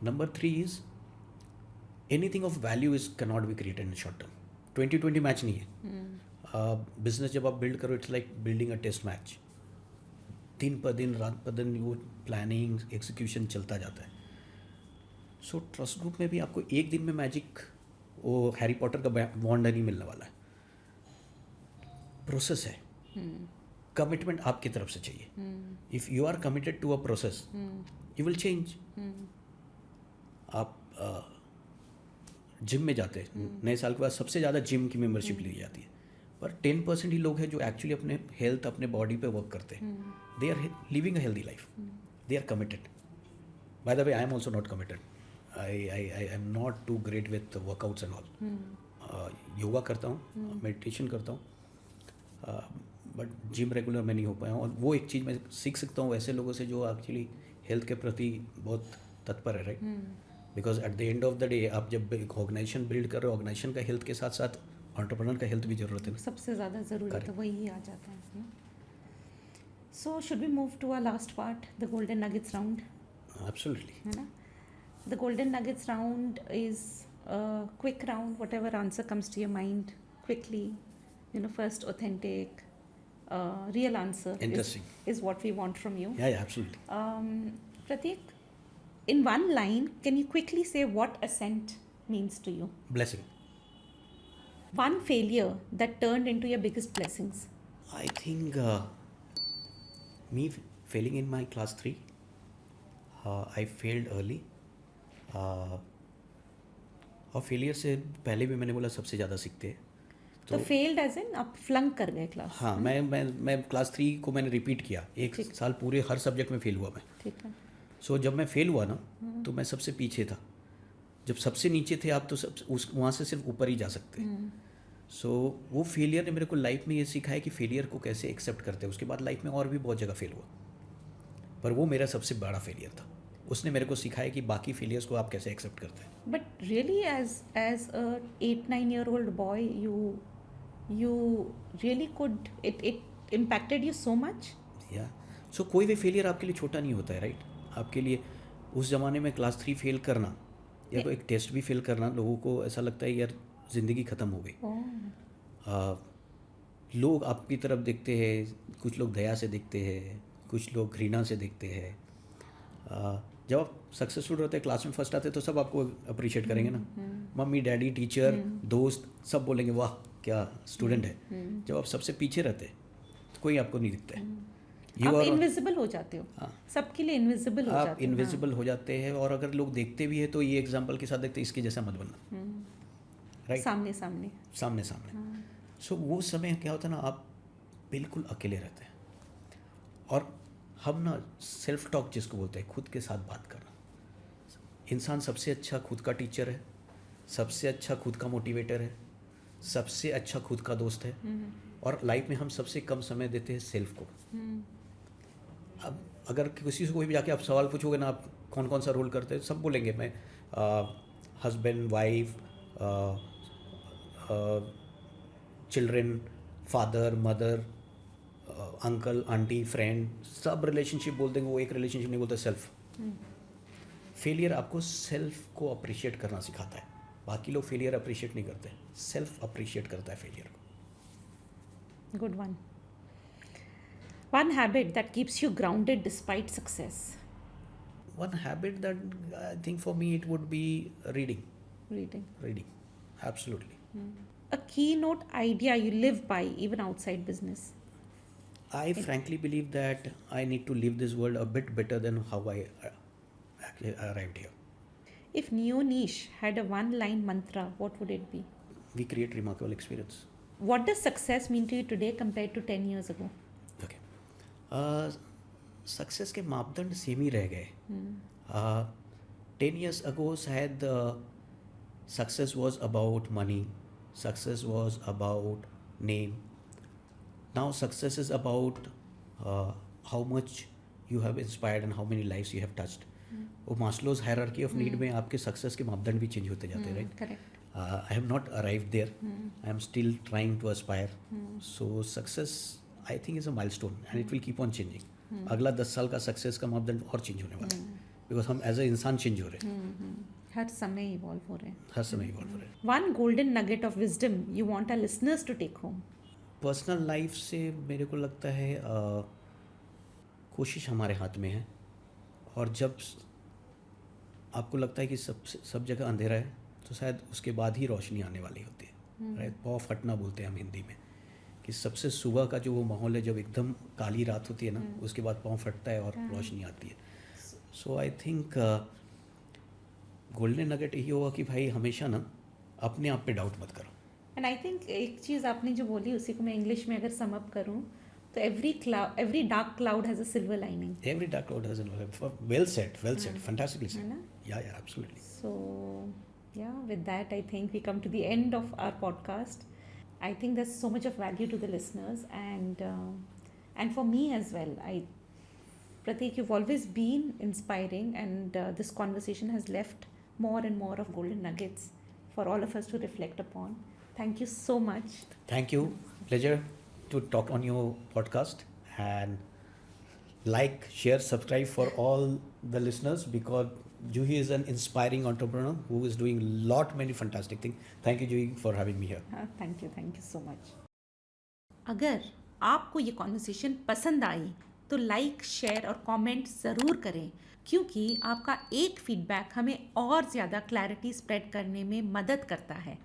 Number 3 is anything of value cannot be created in short term. 2020 match नहीं है. बिजनेस जब आप बिल्ड करो, it's like building a test match. दिन पर दिन, रात पर दिन वो प्लानिंग एग्जीक्यूशन चलता जाता है. सो ट्रस्ट ग्रुप में भी आपको एक दिन में मैजिक वो हैरी पॉटर का वॉन्ड नहीं मिलने वाला है। प्रोसेस है, कमिटमेंट आपकी तरफ से चाहिए। If you are committed to a process you will change. आप जिम में जाते हैं, नए साल के बाद सबसे ज़्यादा जिम की मेंबरशिप ली जाती है, पर 10% ही लोग हैं जो एक्चुअली अपने हेल्थ, अपने बॉडी पे वर्क करते हैं। They are living a healthy life, they are committed. By the way I am also not committed. I am not too great with workouts and all. Yoga करता हूँ, मेडिटेशन करता हूँ, बट जिम रेगुलर मैं नहीं हो पाया हूँ। और वो एक चीज़ मैं सीख सकता हूँ ऐसे लोगों से जो एक्चुअली हेल्थ के प्रति बहुत तत्पर है, right? Because at the end of the day आप जब एक ऑर्गेनाइजेशन बिल्ड कर रहे हो, ऑर्गेनाइजेशन का हेल्थ के साथ साथ एंटरप्रेन्योर का हेल्थ भी जरूरत है। सबसे ज़्यादा ज़रूरी Correct. तो वही आ जाता है। So should we move to a last part, the golden nuggets round, absolutely. है ना? The golden nuggets round is quick round, whatever answer comes to your mind quickly, you know, first authentic real answer Interesting. is what we want from you. Yeah, absolutely. Pratik, in one line, can you quickly say what ascent means to you? Blessing. One failure that turned into your biggest blessings. I think me failing in my class 3, I failed early. और फेलियर से पहले भी मैंने बोला सबसे ज़्यादा सीखते हैं। तो फेल्ड एज इन आप फ्लंक कर गए क्लास? हाँ, मैं क्लास 3 को मैंने रिपीट किया, एक साल पूरे हर सब्जेक्ट में फेल हुआ मैं। ठीक है। सो जब मैं फेल हुआ ना तो मैं सबसे पीछे था। जब सबसे नीचे थे आप तो वहाँ से सिर्फ ऊपर ही जा सकते हैं। सो वो फेलियर ने मेरे को लाइफ में ये सिखाया कि फेलियर को कैसे एक्सेप्ट करते हैं। उसके बाद लाइफ में और भी बहुत जगह फेल हुआ, पर वो मेरा सबसे बड़ा फेलियर था। उसने मेरे को सिखाया कि बाकी फेलियर्स को आप कैसे एक्सेप्ट करते हैं। But really as a 8-9 year old boy you really could it impacted you so much? या सो कोई भी फेलियर आपके लिए छोटा नहीं होता है, राइट? आपके लिए उस ज़माने में क्लास 3 फेल करना या कोई एक टेस्ट भी फेल करना, लोगों को ऐसा लगता है यार ज़िंदगी ख़त्म हो गई। लोग आपकी तरफ देखते हैं, कुछ लोग दया से देखते हैं, कुछ लोग घृणा से देखते हैं। जब आप सक्सेसफुल रहते हैं, क्लास में फर्स्ट आते हैं, तो सब आपको अप्रिशिएट करेंगे ना। मम्मी, डैडी, टीचर, दोस्त सब बोलेंगे वाह क्या स्टूडेंट है। जब आप सबसे पीछे रहते हैं तो कोई आपको नहीं दिखता है। आप इनविजिबल हो जाते हो। हाँ, सबके लिए इनविजिबल हो जाते आप हो। इनविजिबल हो जाते हैं। और अगर लोग देखते भी है तो ये एग्जाम्पल के साथ देखते हैं, इसके जैसा मत बनना, राइट? सामने सामने सामने सामने। सो वो समय क्या होता है ना, आप बिल्कुल अकेले रहते हैं। और हम ना सेल्फ टॉक जिसको बोलते हैं, खुद के साथ बात करना। इंसान सबसे अच्छा खुद का टीचर है, सबसे अच्छा खुद का मोटिवेटर है, सबसे अच्छा खुद का दोस्त है। और लाइफ में हम सबसे कम समय देते हैं सेल्फ को। अब अगर किसी से कोई भी जाके आप सवाल पूछोगे ना, आप कौन कौन सा रोल करते हैं, सब बोलेंगे मैं husband, wife, children, father, mother, uncle, aunty, friend, सब रिलेशनशिप बोल देंगे। वो एक रिलेशनशिप नहीं बोलते, सेल्फ। फेलियर आपको सेल्फ को अप्रिशिएट करना सिखाता है। बाकी लोग फेलियर अप्रिशिएट नहीं करते, सेल्फ अप्रिशिएट करता है फेलियर को। Good one. One habit that keeps you grounded despite success. One habit that I think for me it would be reading. Reading. Absolutely. A keynote idea you live by even outside business. I frankly believe that I need to leave this world a bit better than how I actually arrived here. If Neo Niche had a one-line mantra, what would it be? We create remarkable experience. What does success mean to you today compared to 10 years ago? Okay. Success के मापदंड सेम ही रह गए। 10 years ago शायद success was about money, success was about name. Now success is about how much you have inspired and how many lives you have touched. वो मास्लोज हायरार्की ऑफ नीड में आपके सक्सेस के मापदंड भी चेंज होते जाते हैं, right? Correct. I have not arrived there. I am still trying to aspire. So success I think is a milestone and it will keep on changing. अगला 10 साल का सक्सेस का मापदंड और चेंज होने वाला है, बिकॉज हम एज ए इंसान चेंज हो रहे हैं। हर समय इवॉल्व हो रहे हैं। हर समय इवॉल्व हो रहे हैं। One golden nugget of wisdom you want our listeners to take home. Personal life से मेरे को लगता है कोशिश हमारे हाथ में है। और जब आपको लगता है कि सब जगह अंधेरा है तो शायद उसके बाद ही रोशनी आने वाली होती है, राइट। पाँव फटना बोलते हैं हम हिंदी में, कि सबसे सुबह का जो वो माहौल है, जब एकदम काली रात होती है ना, उसके बाद पाँव फटता है और रोशनी आती है। सो आई थिंक गोल्डन नगेट यही होगा कि भाई हमेशा ना अपने आप पे डाउट मत करो। एंड आई थिंक एक चीज़ आपने जो बोली उसी को मैं इंग्लिश में अगर सम अप करूँ तो every dark cloud has a silver lining. Every dark cloud has a well said, fantastically है said. ना? Yeah, absolutely. So, yeah, with that, I think we come to the end of our podcast. I think there's so much of value to the listeners, and for me as well. Prateek, you've always been inspiring, and this conversation has left more and more of golden nuggets for all of us to reflect upon. Thank you so much. Thank you. Pleasure to talk on your podcast, and like, share, subscribe for all the listeners, because Juhi is an inspiring entrepreneur who is doing many fantastic things. Thank you, Juhi, for having me here. Thank you so much. अगर आपको ये कॉन्वर्सेशन पसंद आई तो लाइक, शेयर और कमेंट ज़रूर करें, क्योंकि आपका एक फीडबैक हमें और ज़्यादा क्लैरिटी स्प्रेड करने में मदद करता है।